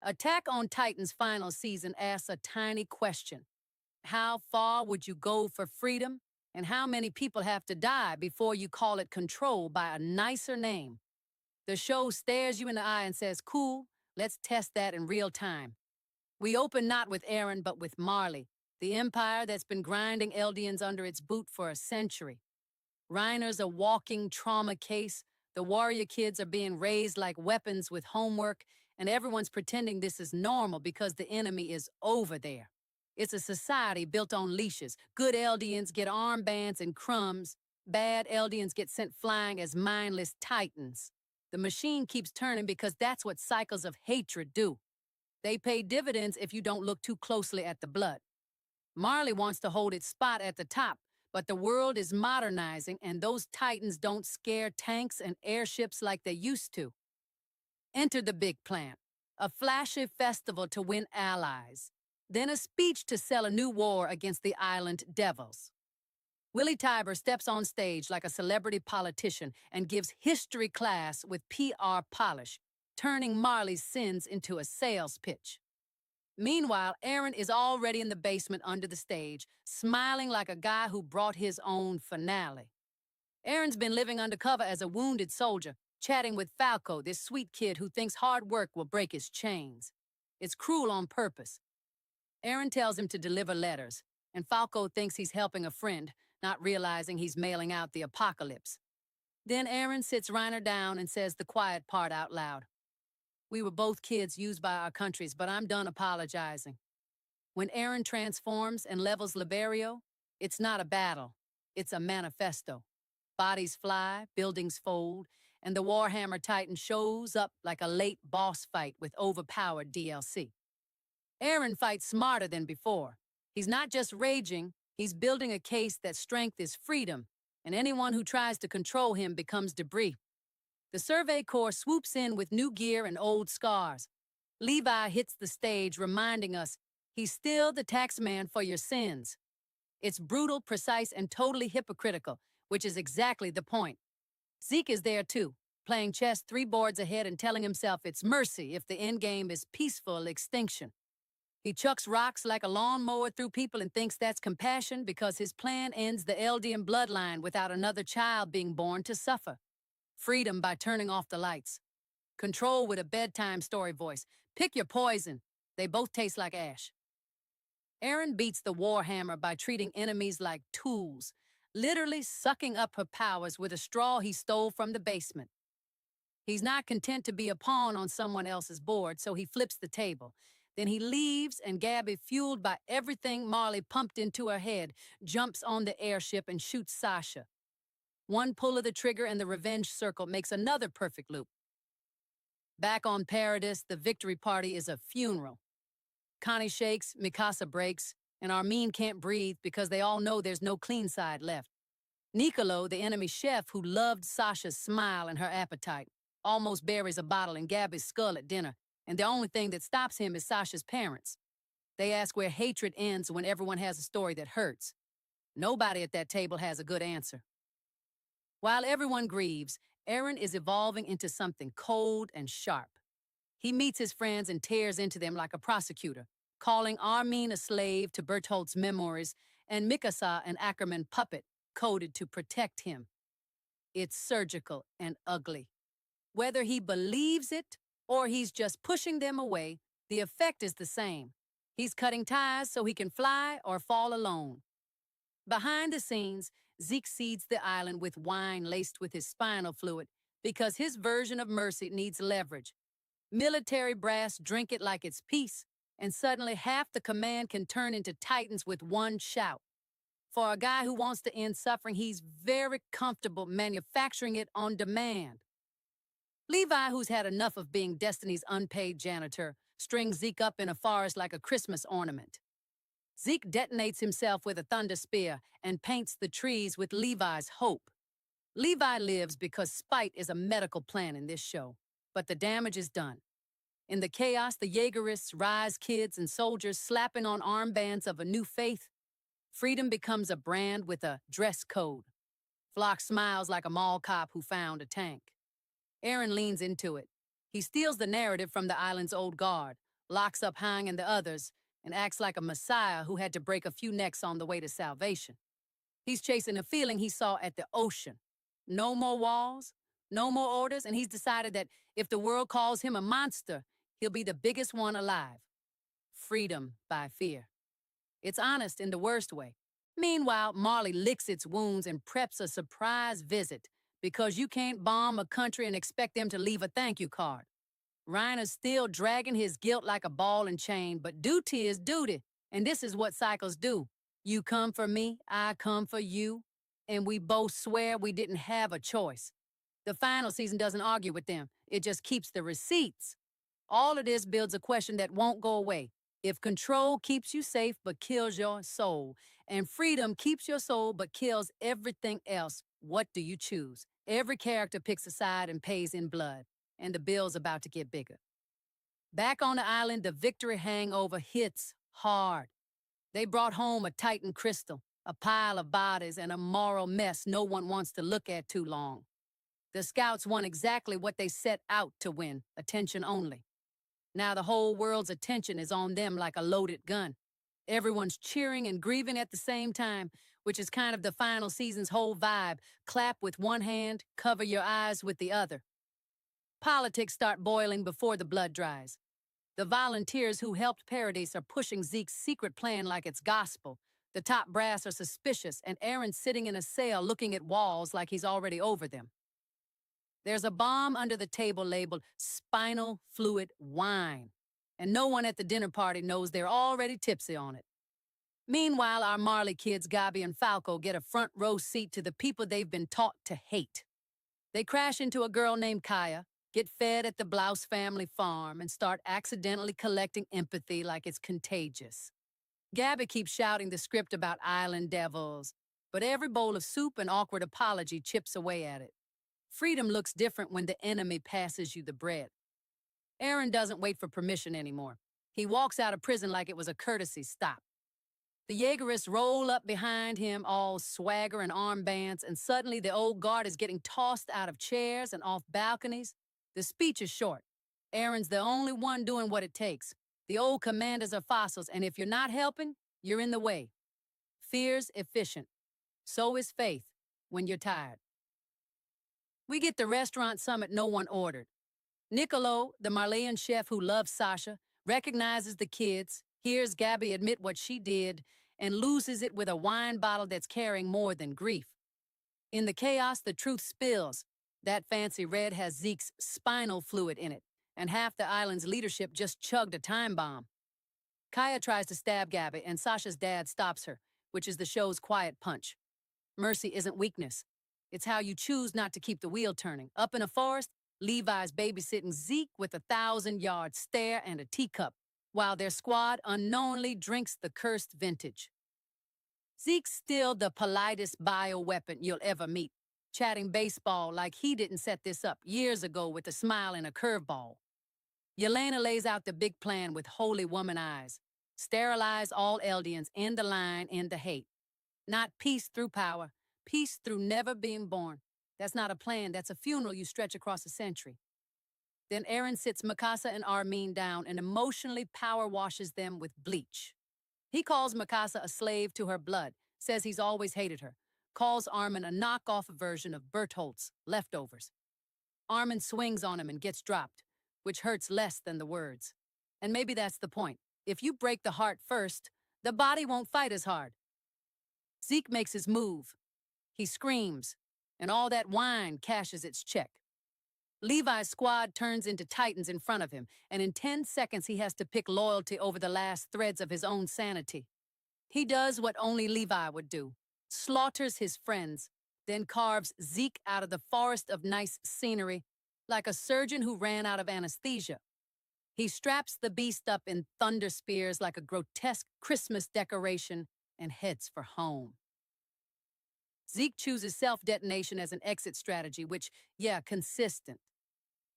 Attack on Titan's final season asks a tiny question. How far would you go for freedom? And how many people have to die before you call it control by a nicer name? The show stares you in the eye and says, cool, let's test that in real time. We open not with Eren, but with Marley, the empire that's been grinding Eldians under its boot for a century. Reiner's a walking trauma case. The warrior kids are being raised like weapons with homework, and everyone's pretending this is normal because the enemy is over there. It's a society built on leashes. Good Eldians get armbands and crumbs. Bad Eldians get sent flying as mindless titans. The machine keeps turning because that's what cycles of hatred do. They pay dividends if you don't look too closely at the blood. Marley wants to hold its spot at the top, but the world is modernizing, and those titans don't scare tanks and airships like they used to. Enter the big plan, a flashy festival to win allies, then a speech to sell a new war against the island devils. Willie Tybur steps on stage like a celebrity politician and gives history class with PR polish, turning Marley's sins into a sales pitch. Meanwhile, Eren is already in the basement under the stage, smiling like a guy who brought his own finale. Eren's been living undercover as a wounded soldier, chatting with Falco, this sweet kid who thinks hard work will break his chains. It's cruel on purpose. Eren tells him to deliver letters, and Falco thinks he's helping a friend, not realizing he's mailing out the apocalypse. Then Eren sits Reiner down and says the quiet part out loud. We were both kids used by our countries, but I'm done apologizing. When Eren transforms and levels Liberio, it's not a battle, it's a manifesto. Bodies fly, buildings fold, and the Warhammer Titan shows up like a late boss fight with overpowered DLC. Eren fights smarter than before. He's not just raging, he's building a case that strength is freedom, and anyone who tries to control him becomes debris. The Survey Corps swoops in with new gear and old scars. Levi hits the stage, reminding us he's still the taxman for your sins. It's brutal, precise, and totally hypocritical, which is exactly the point. Zeke is there too, playing chess 3 boards ahead and telling himself it's mercy if the endgame is peaceful extinction. He chucks rocks like a lawnmower through people and thinks that's compassion because his plan ends the Eldian bloodline without another child being born to suffer. Freedom by turning off the lights. Control with a bedtime story voice. Pick your poison. They both taste like ash. Eren beats the Warhammer by treating enemies like tools, literally sucking up her powers with a straw he stole from the basement. He's not content to be a pawn on someone else's board, so he flips the table. Then he leaves, and Gabby, fueled by everything Marley pumped into her head, jumps on the airship and shoots Sasha. One pull of the trigger and the revenge circle makes another perfect loop. Back on Paradis, the victory party is a funeral. Connie shakes, Mikasa breaks, and Armin can't breathe because they all know there's no clean side left. Niccolo, the enemy chef who loved Sasha's smile and her appetite, almost buries a bottle in Gabby's skull at dinner, and the only thing that stops him is Sasha's parents. They ask where hatred ends when everyone has a story that hurts. Nobody at that table has a good answer. While everyone grieves, Eren is evolving into something cold and sharp. He meets his friends and tears into them like a prosecutor, calling Armin a slave to Bertholdt's memories and Mikasa an Ackerman puppet coded to protect him. It's surgical and ugly. Whether he believes it or he's just pushing them away, the effect is the same. He's cutting ties so he can fly or fall alone. Behind the scenes, Zeke seeds the island with wine laced with his spinal fluid because his version of mercy needs leverage. Military brass drink it like it's peace, and suddenly half the command can turn into titans with one shout. For a guy who wants to end suffering, he's very comfortable manufacturing it on demand. Levi, who's had enough of being Destiny's unpaid janitor, strings Zeke up in a forest like a Christmas ornament. Zeke detonates himself with a thunder spear and paints the trees with Levi's hope. Levi lives because spite is a medical plan in this show, but the damage is done. In the chaos, the Jaegerists rise kids and soldiers slapping on armbands of a new faith. Freedom becomes a brand with a dress code. Flock smiles like a mall cop who found a tank. Eren leans into it. He steals the narrative from the island's old guard, locks up Hang and the others, and acts like a messiah who had to break a few necks on the way to salvation. He's chasing a feeling he saw at the ocean. No more walls, no more orders, and he's decided that if the world calls him a monster, he'll be the biggest one alive. Freedom by fear. It's honest in the worst way. Meanwhile, Marley licks its wounds and preps a surprise visit because you can't bomb a country and expect them to leave a thank you card. Reiner's still dragging his guilt like a ball and chain, but duty is duty, and this is what cycles do. You come for me, I come for you, and we both swear we didn't have a choice. The final season doesn't argue with them. It just keeps the receipts. All of this builds a question that won't go away. If control keeps you safe but kills your soul, and freedom keeps your soul but kills everything else, what do you choose? Every character picks a side and pays in blood, and the bill's about to get bigger. Back on the island, the victory hangover hits hard. They brought home a Titan crystal, a pile of bodies, and a moral mess no one wants to look at too long. The scouts won exactly what they set out to win, attention only. Now the whole world's attention is on them like a loaded gun. Everyone's cheering and grieving at the same time, which is kind of the final season's whole vibe. Clap with one hand, cover your eyes with the other. Politics start boiling before the blood dries. The volunteers who helped Paradise are pushing Zeke's secret plan like it's gospel. The top brass are suspicious, and Aaron's sitting in a cell looking at walls like he's already over them. There's a bomb under the table labeled spinal fluid wine, and no one at the dinner party knows they're already tipsy on it. Meanwhile, our Marley kids, Gabi and Falco, get a front row seat to the people they've been taught to hate. They crash into a girl named Kaya, get fed at the Blouse family farm, and start accidentally collecting empathy like it's contagious. Gabi keeps shouting the script about island devils, but every bowl of soup and awkward apology chips away at it. Freedom looks different when the enemy passes you the bread. Aaron doesn't wait for permission anymore. He walks out of prison like it was a courtesy stop. The Jaegerists roll up behind him, all swagger and armbands, and suddenly the old guard is getting tossed out of chairs and off balconies. The speech is short. Aaron's the only one doing what it takes. The old commanders are fossils, and if you're not helping, you're in the way. Fear's efficient. So is faith when you're tired. We get the restaurant summit no one ordered. Niccolo, the Marleyan chef who loves Sasha, recognizes the kids, hears Gabi admit what she did, and loses it with a wine bottle that's carrying more than grief. In the chaos, the truth spills. That fancy red has Zeke's spinal fluid in it, and half the island's leadership just chugged a time bomb. Kaya tries to stab Gabi, and Sasha's dad stops her, which is the show's quiet punch. Mercy isn't weakness. It's how you choose not to keep the wheel turning. Up in a forest, Levi's babysitting Zeke with a 1,000-yard stare and a teacup, while their squad unknowingly drinks the cursed vintage. Zeke's still the politest bioweapon you'll ever meet, chatting baseball like he didn't set this up years ago with a smile and a curveball. Yelena lays out the big plan with holy woman eyes. Sterilize all Eldians, end the line, end the hate. Not peace through power, peace through never being born. That's not a plan, that's a funeral you stretch across a century. Then Aaron sits Mikasa and Armin down and emotionally power washes them with bleach. He calls Mikasa a slave to her blood, says he's always hated her, calls Armin a knockoff version of Bertholt's leftovers. Armin swings on him and gets dropped, which hurts less than the words. And maybe that's the point. If you break the heart first, the body won't fight as hard. Zeke makes his move. He screams, and all that wine cashes its check. Levi's squad turns into titans in front of him, and in 10 seconds he has to pick loyalty over the last threads of his own sanity. He does what only Levi would do, slaughters his friends, then carves Zeke out of the forest of nice scenery like a surgeon who ran out of anesthesia. He straps the beast up in thunder spears like a grotesque Christmas decoration and heads for home. Zeke chooses self-detonation as an exit strategy, which, consistent.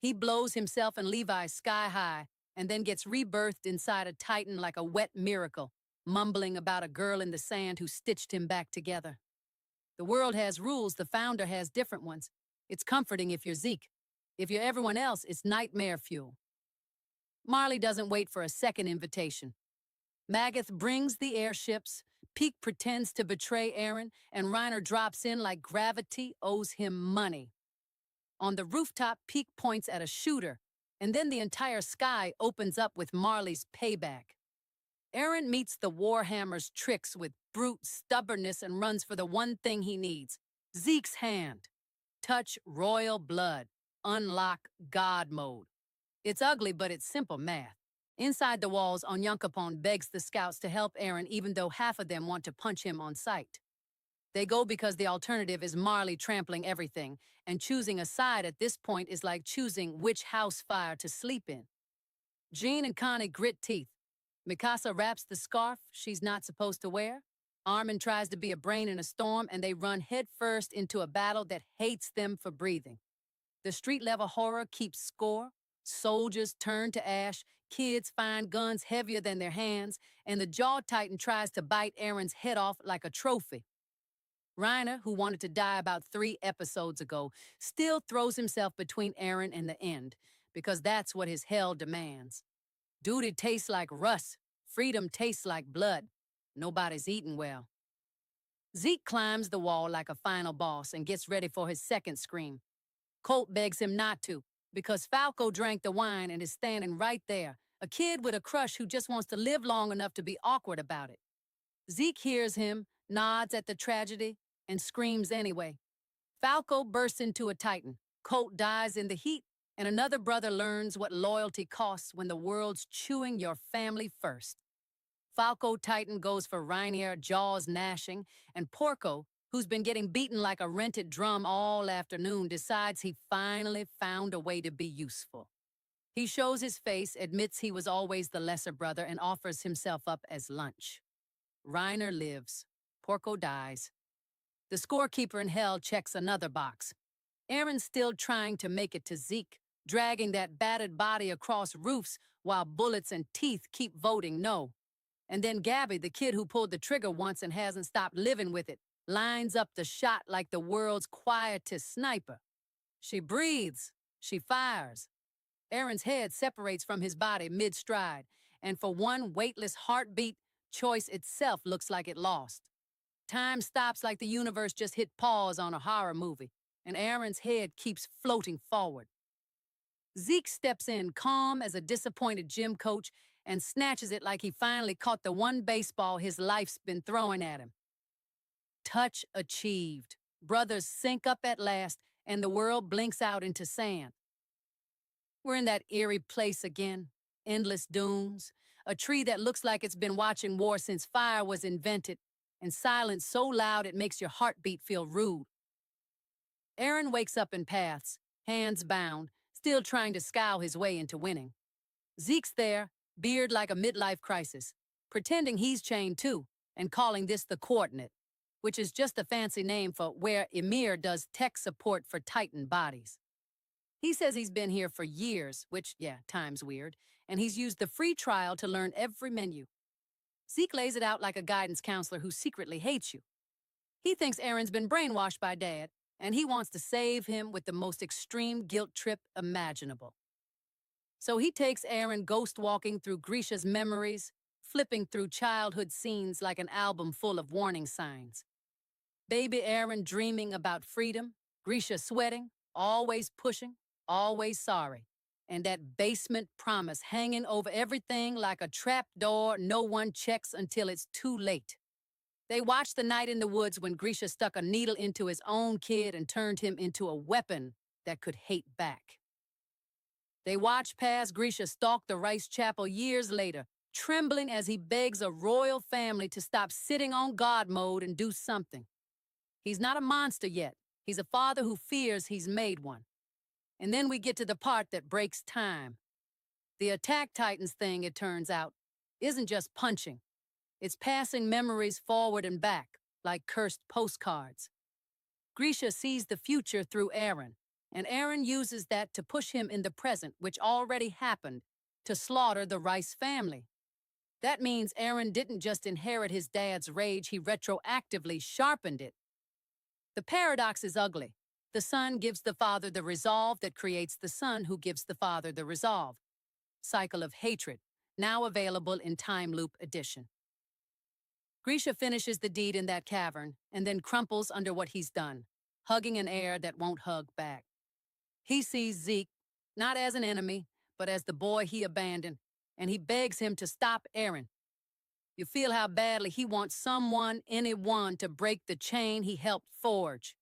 He blows himself and Levi sky high and then gets rebirthed inside a titan like a wet miracle, mumbling about a girl in the sand who stitched him back together. The world has rules, the founder has different ones. It's comforting if you're Zeke. If you're everyone else, it's nightmare fuel. Marley doesn't wait for a second invitation. Magath brings the airships, Peak pretends to betray Aaron, and Reiner drops in like gravity owes him money. On the rooftop, Peak points at a shooter, and then the entire sky opens up with Marley's payback. Aaron meets the Warhammer's tricks with brute stubbornness and runs for the one thing he needs, Zeke's hand. Touch royal blood. Unlock God mode. It's ugly, but it's simple math. Inside the walls, Onyankopon begs the scouts to help Aaron even though half of them want to punch him on sight. They go because the alternative is Marley trampling everything, and choosing a side at this point is like choosing which house fire to sleep in. Jean and Connie grit teeth. Mikasa wraps the scarf she's not supposed to wear. Armin tries to be a brain in a storm, and they run headfirst into a battle that hates them for breathing. The street-level horror keeps score. Soldiers turn to ash, kids find guns heavier than their hands, and the Jaw Titan tries to bite Aaron's head off like a trophy. Reiner, who wanted to die about 3 episodes ago, still throws himself between Aaron and the end, because that's what his hell demands. Duty tastes like rust. Freedom tastes like blood. Nobody's eating well. Zeke climbs the wall like a final boss and gets ready for his second scream. Colt begs him not to, because Falco drank the wine and is standing right there, a kid with a crush who just wants to live long enough to be awkward about it. Zeke hears him, nods at the tragedy, and screams anyway. Falco bursts into a Titan. Colt dies in the heat, and another brother learns what loyalty costs when the world's chewing your family first. Falco Titan goes for Reiner, jaws gnashing, and Porco, who's been getting beaten like a rented drum all afternoon, decides he finally found a way to be useful. He shows his face, admits he was always the lesser brother, and offers himself up as lunch. Reiner lives. Porco dies. The scorekeeper in hell checks another box. Aaron's still trying to make it to Zeke, dragging that battered body across roofs while bullets and teeth keep voting no. And then Gabby, the kid who pulled the trigger once and hasn't stopped living with it, lines up the shot like the world's quietest sniper. She breathes. She fires. Aaron's head separates from his body mid-stride, and for one weightless heartbeat, choice itself looks like it lost. Time stops like the universe just hit pause on a horror movie, and Aaron's head keeps floating forward. Zeke steps in calm as a disappointed gym coach and snatches it like he finally caught the one baseball his life's been throwing at him. Touch achieved. Brothers sync up at last, and the world blinks out into sand. We're in that eerie place again. Endless dunes, a tree that looks like it's been watching war since fire was invented, and silence so loud it makes your heartbeat feel rude. Aaron wakes up in paths, hands bound, still trying to scowl his way into winning. Zeke's there, beard like a midlife crisis, pretending he's chained too, and calling this the coordinate, which is just a fancy name for where Emir does tech support for Titan bodies. He says he's been here for years, which, yeah, time's weird, and he's used the free trial to learn every menu. Zeke lays it out like a guidance counselor who secretly hates you. He thinks Aaron's been brainwashed by Dad, and he wants to save him with the most extreme guilt trip imaginable. So he takes Aaron ghost-walking through Grisha's memories, flipping through childhood scenes like an album full of warning signs. Baby Aaron dreaming about freedom, Grisha sweating, always pushing, always sorry, and that basement promise hanging over everything like a trap door no one checks until it's too late. They watched the night in the woods when Grisha stuck a needle into his own kid and turned him into a weapon that could hate back. They watched past Grisha stalk the Rice Chapel years later, trembling as he begs a royal family to stop sitting on God mode and do something. He's not a monster yet. He's a father who fears he's made one. And then we get to the part that breaks time. The Attack Titans thing, it turns out, isn't just punching. It's passing memories forward and back, like cursed postcards. Grisha sees the future through Aaron, and Aaron uses that to push him in the present, which already happened, to slaughter the Rice family. That means Aaron didn't just inherit his dad's rage, he retroactively sharpened it. The paradox is ugly. The son gives the father the resolve that creates the son who gives the father the resolve. Cycle of Hatred, now available in Time Loop Edition. Grisha finishes the deed in that cavern and then crumples under what he's done, hugging an air that won't hug back. He sees Zeke not as an enemy, but as the boy he abandoned, and he begs him to stop Aaron. You feel how badly he wants someone, anyone, to break the chain he helped forge.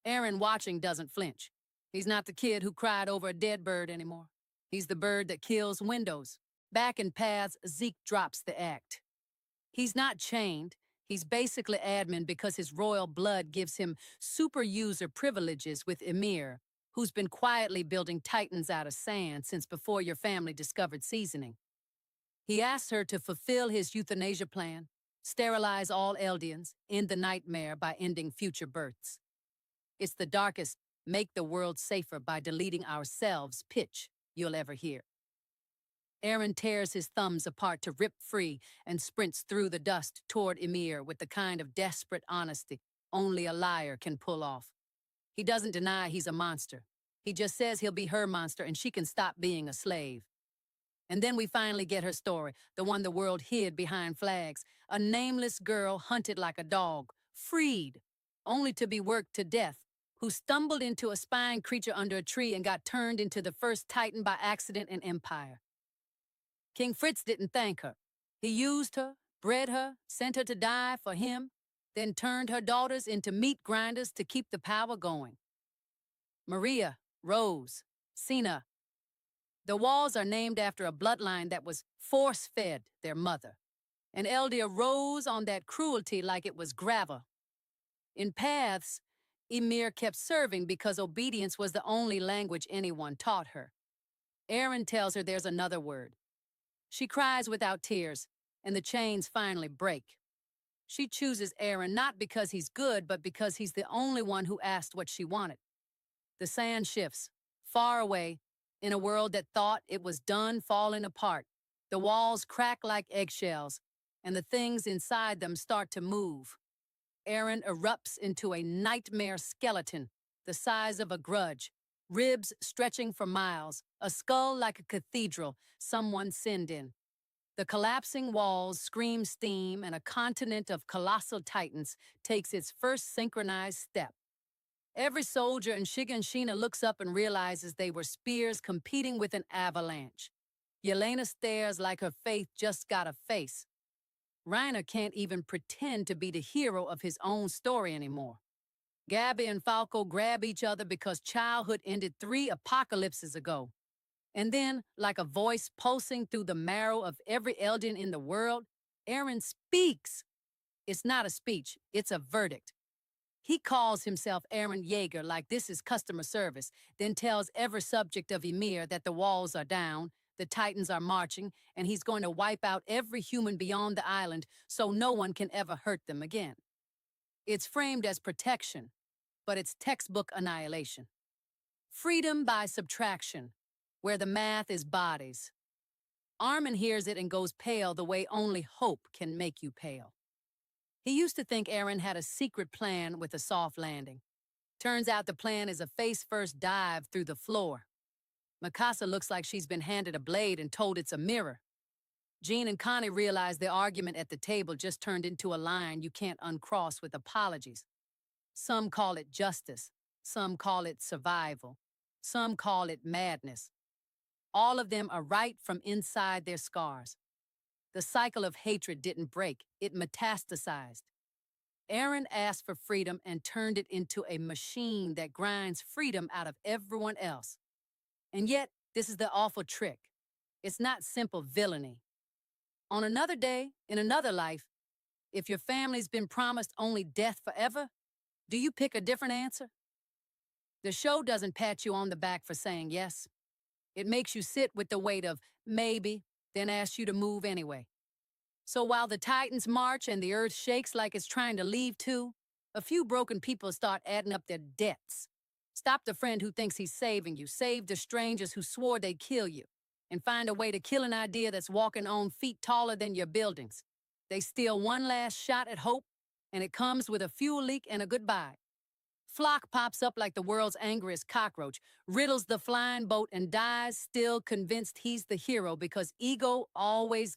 Aaron, watching, doesn't flinch. He's not the kid who cried over a dead bird anymore. He's the bird that kills windows. Back in Paths, Zeke drops the act. He's not chained. He's basically admin because his royal blood gives him super user privileges with Emir, who's been quietly building titans out of sand since before your family discovered seasoning. He asks her to fulfill his euthanasia plan, sterilize all Eldians, end the nightmare by ending future births. It's the darkest, make the world safer by deleting ourselves pitch you'll ever hear. Aaron tears his thumbs apart to rip free and sprints through the dust toward Emir with the kind of desperate honesty only a liar can pull off. He doesn't deny he's a monster. He just says he'll be her monster and she can stop being a slave. And then we finally get her story, the one the world hid behind flags. A nameless girl hunted like a dog, freed, only to be worked to death, who stumbled into a spine creature under a tree and got turned into the first Titan by accident in Empire. King Fritz didn't thank her. He used her, bred her, sent her to die for him, then turned her daughters into meat grinders to keep the power going. Maria, Rose, Sina. The walls are named after a bloodline that was force-fed their mother. And Eldia rose on that cruelty like it was gravel. In Paths, Emir kept serving because obedience was the only language anyone taught her. Aaron tells her there's another word. She cries without tears, and the chains finally break. She chooses Aaron not because he's good, but because he's the only one who asked what she wanted. The sand shifts, far away, in a world that thought it was done falling apart. The walls crack like eggshells, and the things inside them start to move. Aaron erupts into a nightmare skeleton, the size of a grudge, ribs stretching for miles, a skull like a cathedral someone sinned in. The collapsing walls scream steam, and a continent of colossal titans takes its first synchronized step. Every soldier in Shiganshina looks up and realizes they were spears competing with an avalanche. Yelena stares like her faith just got a face. Reiner can't even pretend to be the hero of his own story anymore. Gabby and Falco grab each other because childhood ended 3 apocalypses ago. And then, like a voice pulsing through the marrow of every Eldian in the world, Aaron speaks. It's not a speech, it's a verdict. He calls himself Aaron Yeager like this is customer service, then tells every subject of Emir that the walls are down, the Titans are marching, and he's going to wipe out every human beyond the island so no one can ever hurt them again. It's framed as protection, but it's textbook annihilation. Freedom by subtraction, where the math is bodies. Armin hears it and goes pale the way only hope can make you pale. He used to think Aaron had a secret plan with a soft landing. Turns out the plan is a face-first dive through the floor. Mikasa looks like she's been handed a blade and told it's a mirror. Jean and Connie realize the argument at the table just turned into a line you can't uncross with apologies. Some call it justice. Some call it survival. Some call it madness. All of them are right from inside their scars. The cycle of hatred didn't break, it metastasized. Aaron asked for freedom and turned it into a machine that grinds freedom out of everyone else. And yet, this is the awful trick. It's not simple villainy. On another day, in another life, if your family's been promised only death forever, do you pick a different answer? The show doesn't pat you on the back for saying yes. It makes you sit with the weight of maybe, then asks you to move anyway. So while the Titans march and the earth shakes like it's trying to leave too, a few broken people start adding up their debts. Stop the friend who thinks he's saving you, save the strangers who swore they'd kill you, and find a way to kill an idea that's walking on feet taller than your buildings. They steal one last shot at hope, and it comes with a fuel leak and a goodbye. Flock pops up like the world's angriest cockroach, riddles the flying boat, and dies still convinced he's the hero because ego always